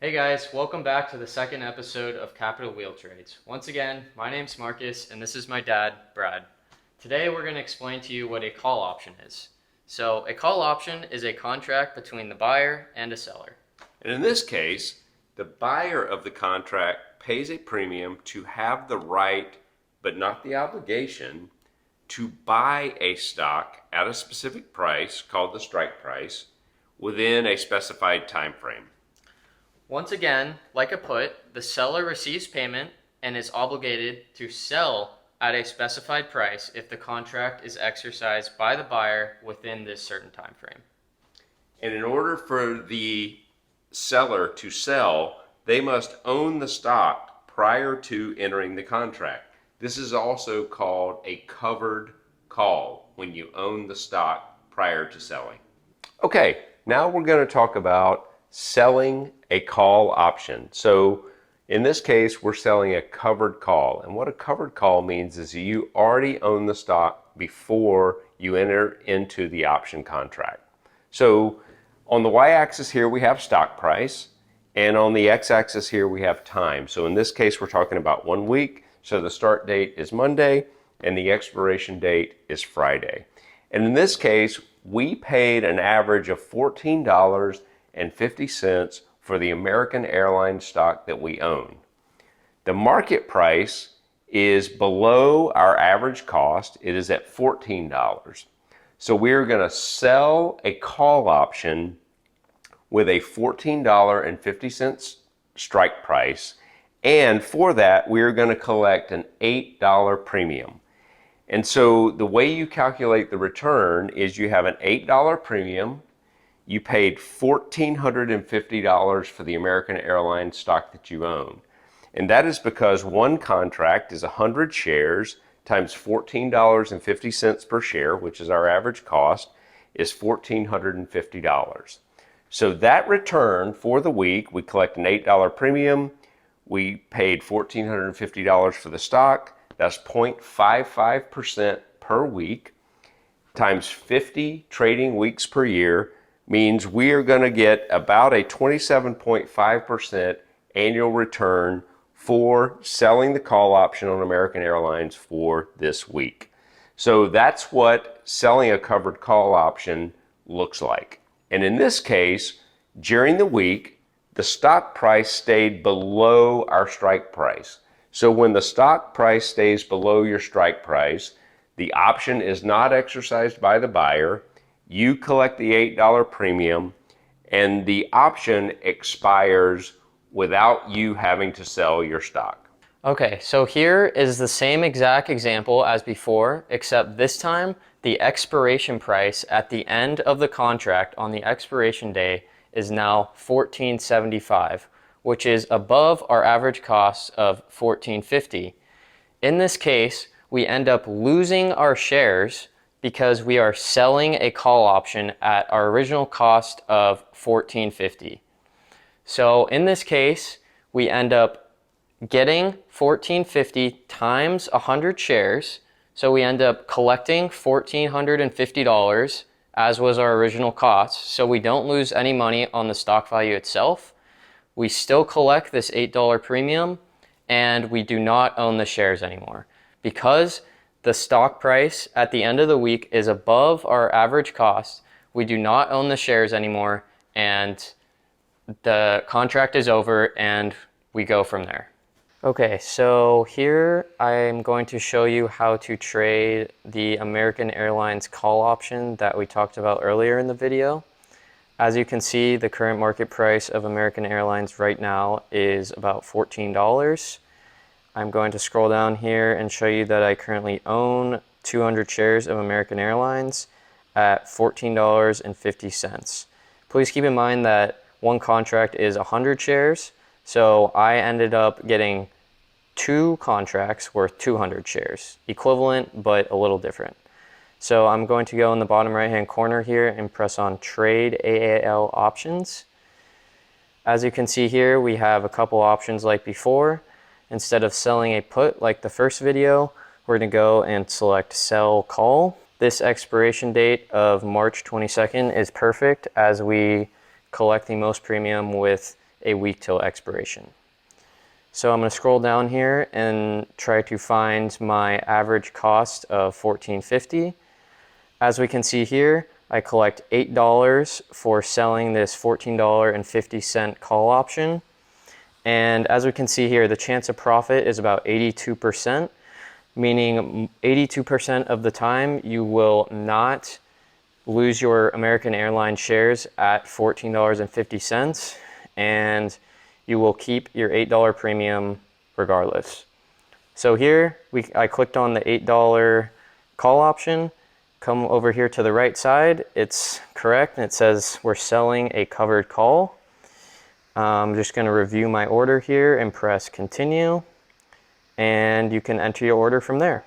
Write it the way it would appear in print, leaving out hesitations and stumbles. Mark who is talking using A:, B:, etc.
A: Hey guys, welcome back to the second episode of Capital Wheel Trades. Once again, my name's Marcus and this is my dad, Brad. Today we're going to explain to you what a call option is. So a call option is a contract between the buyer and a seller.
B: And in this case, the buyer of the contract pays a premium to have the right, but not the obligation, to buy a stock at a specific price called the strike price within a specified time frame.
A: Once again, like a put, the seller receives payment and is obligated to sell at a specified price if the contract is exercised by the buyer within this certain time frame.
B: And in order for the seller to sell, they must own the stock prior to entering the contract. This is also called a covered call when you own the stock prior to selling. Okay, now we're going to talk about selling a call option. So in this case, we're selling a covered call. And what a covered call means is you already own the stock before you enter into the option contract. So on the y-axis here, we have stock price. And on the x-axis here, we have time. So in this case, we're talking about 1 week. So the start date is Monday and the expiration date is Friday. And in this case, we paid an average of $14.50 for the American Airlines stock that we own. The market price is below our average cost. It is at $14. So we're going to sell a call option with a $14.50 strike price. And for that, we're going to collect an $8 premium. And so the way you calculate the return is you have an $8 premium. You paid $1,450 for the American Airlines stock that you own. And that is because one contract is 100 shares times $14.50 per share, which is our average cost, is $1,450. So that return for the week, we collect an $8 premium. We paid $1,450 for the stock. That's 0.55% per week times 50 trading weeks per year means we are going to get about a 27.5% annual return for selling the call option on American Airlines for this week. So that's what selling a covered call option looks like. And in this case, during the week, the stock price stayed below our strike price. So when the stock price stays below your strike price, the option is not exercised by the buyer. You collect the $8 premium, and the option expires without you having to sell your stock.
A: Okay, so here is the same exact example as before, except this time the expiration price at the end of the contract on the expiration day is now $14.75, which is above our average cost of $14.50. In this case, we end up losing our shares because we are selling a call option at our original cost of $14.50. So in this case, we end up getting $14.50 times 100 shares. So we end up collecting $1,450 as was our original cost. So we don't lose any money on the stock value itself. We still collect this $8 premium and we do not own the shares anymore because the stock price at the end of the week is above our average cost. We do not own the shares anymore and the contract is over and we go from there. Okay, so here I'm going to show you how to trade the American Airlines call option that we talked about earlier in the video. As you can see, the current market price of American Airlines right now is about $14. I'm going to scroll down here and show you that I currently own 200 shares of American Airlines at $14.50. Please keep in mind that one contract is 100 shares, so I ended up getting 2 contracts worth 200 shares, equivalent but a little different. So I'm going to go in the bottom right hand corner here and press on Trade AAL Options. As you can see here, we have a couple options like before. Instead of selling a put like the first video, we're going to go and select Sell Call. This expiration date of March 22nd is perfect as we collect the most premium with a week till expiration. So I'm going to scroll down here and try to find my average cost of $14.50. As we can see here, I collect $8 for selling this $14.50 call option. And as we can see here, the chance of profit is about 82%, meaning 82% of the time you will not lose your American Airlines shares at $14.50, and you will keep your $8 premium regardless. So here, I clicked on the $8 call option. Come over here to the right side, it's correct, and it says we're selling a covered call. I'm just going to review my order here and press continue, and you can enter your order from there.